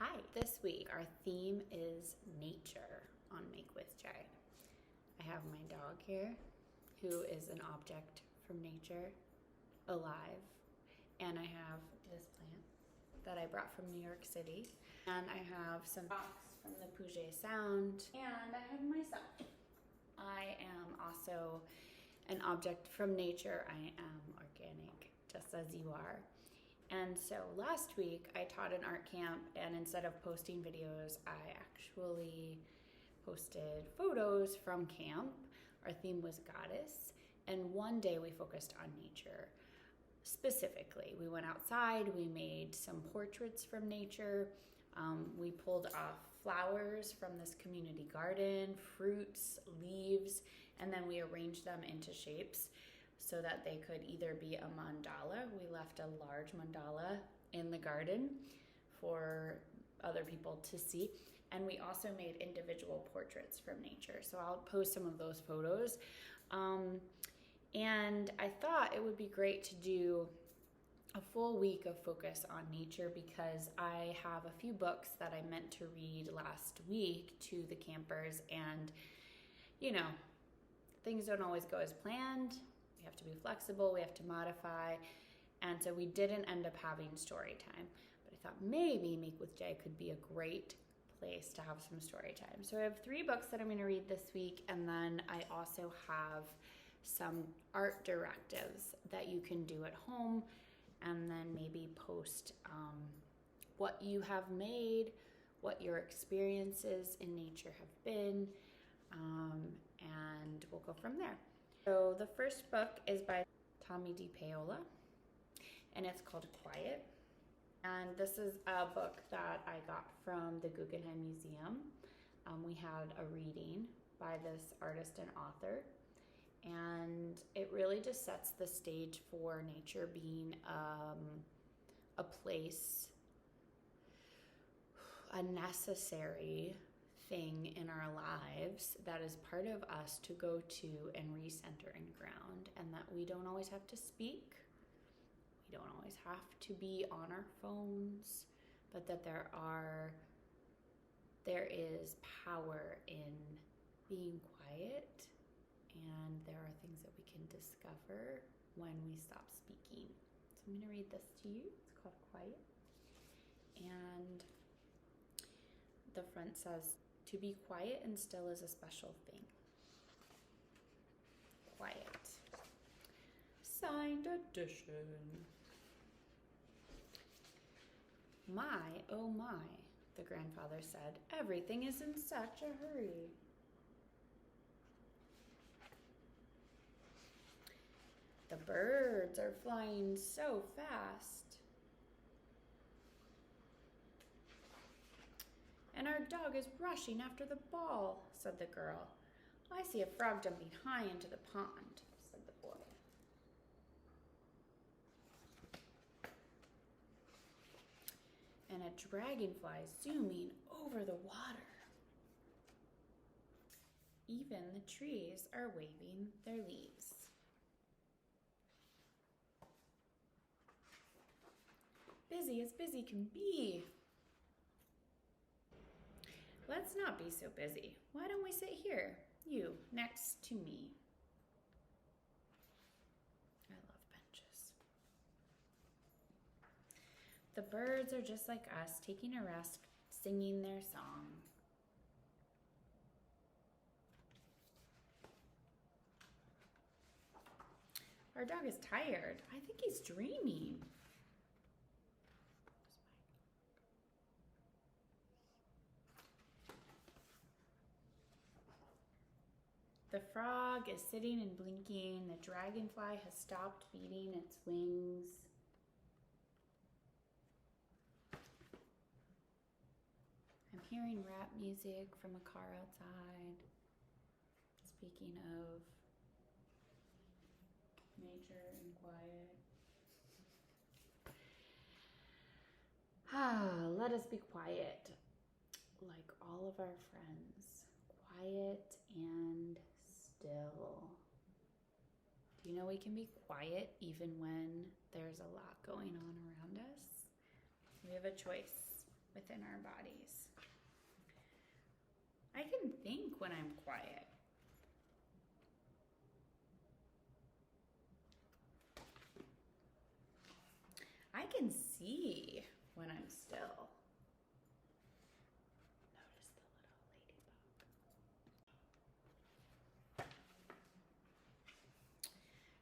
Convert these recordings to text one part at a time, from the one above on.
Hi, this week our theme is nature on Make with Jae. I have my dog here, who is an object from nature, alive, and I have this plant that I brought from New York City, and I have some rocks from the Puget Sound, and I have myself. I am also an object from nature. I am organic, just as you are. And so last week I taught an art camp, and instead of posting videos, I actually posted photos from camp. Our theme was goddess, and one day we focused on nature. Specifically, we went outside, we made some portraits from nature, we pulled off flowers from this community garden, fruits, leaves, and then we arranged them into shapes so that they could either be a mandala. We left a large mandala in the garden for other people to see. And we also made individual portraits from nature. So I'll post some of those photos. And I thought it would be great to do a full week of focus on nature because I have a few books that I meant to read last week to the campers. And, you know, things don't always go as planned. We have to be flexible, we have to modify, and so we didn't end up having story time. But I thought maybe Make with Jae could be a great place to have some story time. So I have 3 books that I'm going to read this week, and then I also have some art directives that you can do at home, and then maybe post what you have made, what your experiences in nature have been, and we'll go from there. So the first book is by Tomie dePaola, and it's called Quiet. And this is a book that I got from the Guggenheim Museum. We had a reading by this artist and author, and it really just sets the stage for nature being a place, a necessary thing in our lives that is part of us to go to and recenter and ground, and that we don't always have to speak, we don't always have to be on our phones, but that there is power in being quiet, and there are things that we can discover when we stop speaking. So I'm going to read this to you. It's called Quiet, and the front says, "To be quiet and still is a special thing." Quiet. Signed edition. "My, oh my," the grandfather said, "everything is in such a hurry." "The birds are flying so fast. And our dog is rushing after the ball," said the girl. "I see a frog jumping high into the pond," said the boy. "And a dragonfly zooming over the water. Even the trees are waving their leaves." "Busy as busy can be." "Let's not be so busy. Why don't we sit here, you next to me?" I love benches. "The birds are just like us, taking a rest, singing their song." "Our dog is tired. I think he's dreaming." "The frog is sitting and blinking. The dragonfly has stopped beating its wings." "I'm hearing rap music from a car outside." Speaking of nature and quiet. Let us be quiet, like all of our friends. Quiet and still. Do you know we can be quiet even when there's a lot going on around us? We have a choice. within our bodies. I can think when I'm quiet. I can see when I'm still. Notice the little ladybug.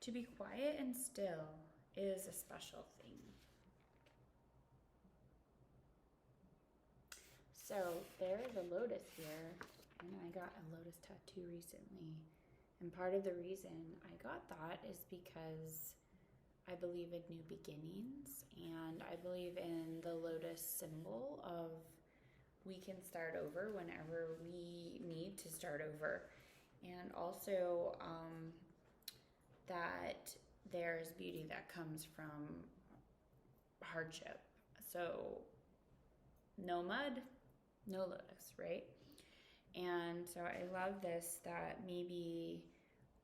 To be quiet and still is a special thing. So there is a lotus here, and I got a lotus tattoo recently. And part of the reason I got that is because I believe in new beginnings, and I believe in the lotus symbol of we can start over whenever we need to start over. And also that there's beauty that comes from hardship. So no mud, no lotus, right? And so I love this, that maybe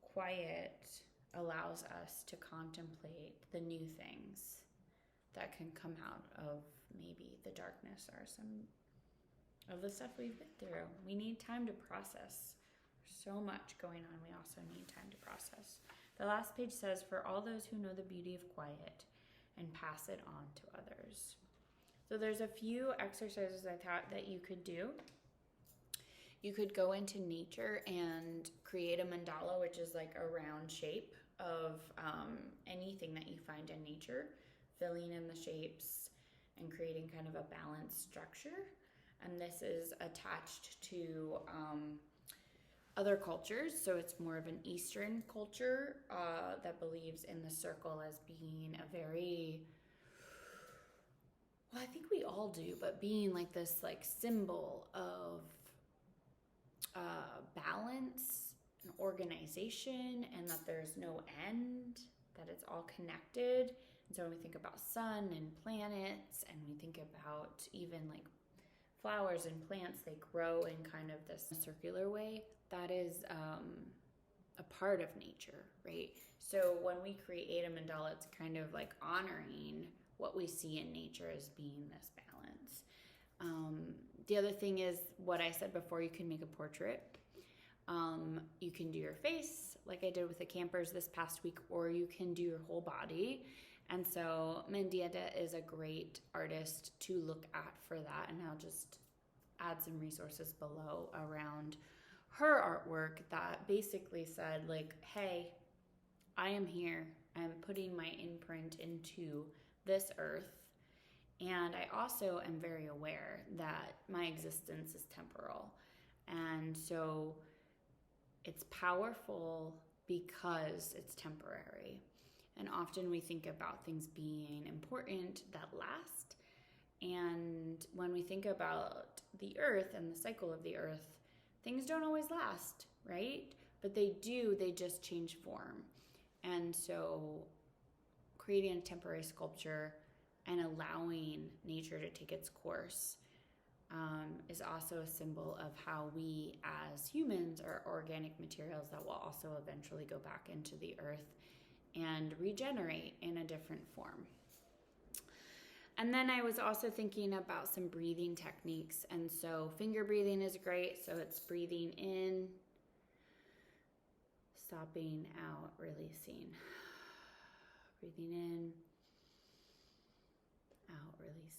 quiet allows us to contemplate the new things that can come out of maybe the darkness or some of the stuff we've been through. We need time to process. There's so much going on. We also need time to process. The last page says, for all those who know the beauty of quiet and pass it on to others. So there's a few exercises I thought that you could do. You could go into nature and create a mandala, which is like a round shape of anything that you find in nature, filling in the shapes and creating kind of a balanced structure. And this is attached to other cultures. So it's more of an Eastern culture that believes in the circle as being a very, well, I think we all do, but being like this like symbol of balance and organization, and that there's no end, that it's all connected. And so when we think about sun and planets, and we think about even like flowers and plants, they grow in kind of this circular way. That is a part of nature, right? So when we create a mandala, it's kind of like honoring what we see in nature as being this balance. The other thing is what I said before, you can make a portrait. You can do your face like I did with the campers this past week, or you can do your whole body. And so Mendieta is a great artist to look at for that. And I'll just add some resources below around her artwork that basically said like, hey, I am here. I'm putting my imprint into this earth. And I also am very aware that my existence is temporal. And so it's powerful because it's temporary. And often we think about things being important that last. And when we think about the earth and the cycle of the earth, things don't always last, right? But they do, they just change form. And so creating a temporary sculpture and allowing nature to take its course is also a symbol of how we as humans are organic materials that will also eventually go back into the earth and regenerate in a different form. And then I was also thinking about some breathing techniques. And so finger breathing is great. So it's breathing in, stopping out, releasing. Breathing in, out, releasing.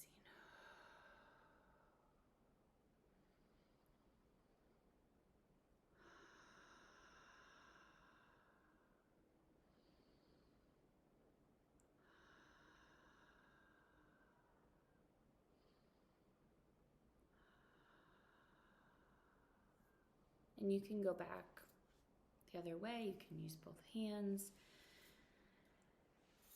And you can go back the other way. You can use both hands.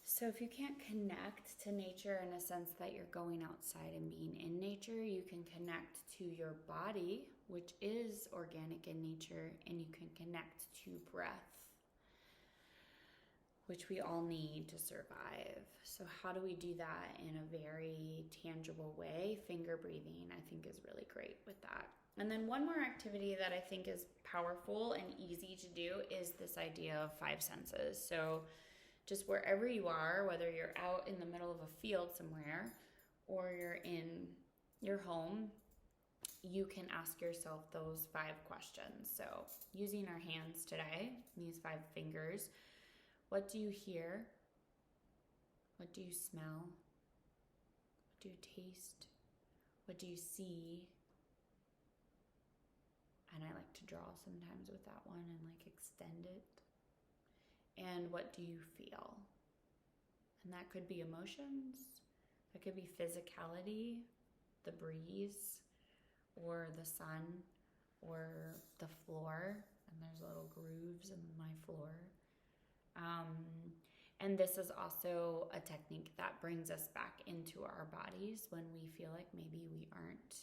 So if you can't connect to nature in a sense that you're going outside and being in nature, you can connect to your body, which is organic in nature, and you can connect to breath, which we all need to survive. So how do we do that in a very tangible way? Finger breathing, I think, is really great with that. And then one more activity that I think is powerful and easy to do is this idea of 5 senses. So just wherever you are, whether you're out in the middle of a field somewhere or you're in your home, you can ask yourself those 5 questions. So using our hands today, these 5 fingers, what do you hear? What do you smell? What do you taste? What do you see? And I like to draw sometimes with that one and like extend it. And what do you feel? And that could be emotions, that could be physicality, the breeze, or the sun, or the floor. And there's little grooves in my floor. And this is also a technique that brings us back into our bodies when we feel like maybe we aren't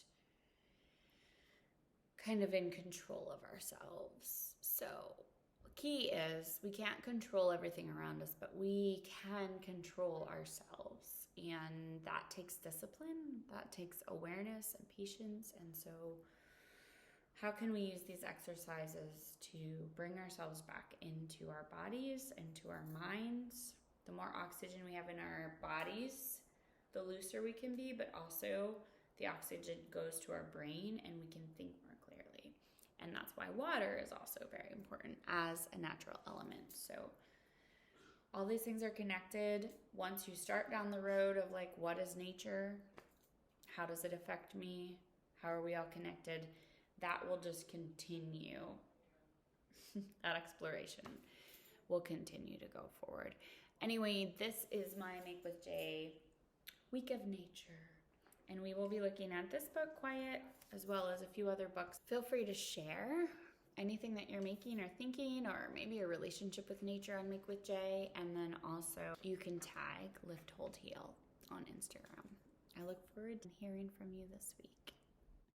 kind of in control of ourselves. So key is we can't control everything around us, but we can control ourselves. And that takes discipline, that takes awareness and patience. And so how can we use these exercises to bring ourselves back into our bodies, into our minds? The more oxygen we have in our bodies, the looser we can be, but also the oxygen goes to our brain and we can think more clearly. And that's why water is also very important as a natural element. So all these things are connected. Once you start down the road of like, what is nature? How does it affect me? How are we all connected? That will just continue. That exploration will continue to go forward. Anyway, this is my Make with Jae Week of Nature. And we will be looking at this book, Quiet, as well as a few other books. Feel free to share anything that you're making or thinking, or maybe a relationship with nature on Make with Jae. And then also you can tag Lift, Hold, Heal on Instagram. I look forward to hearing from you this week.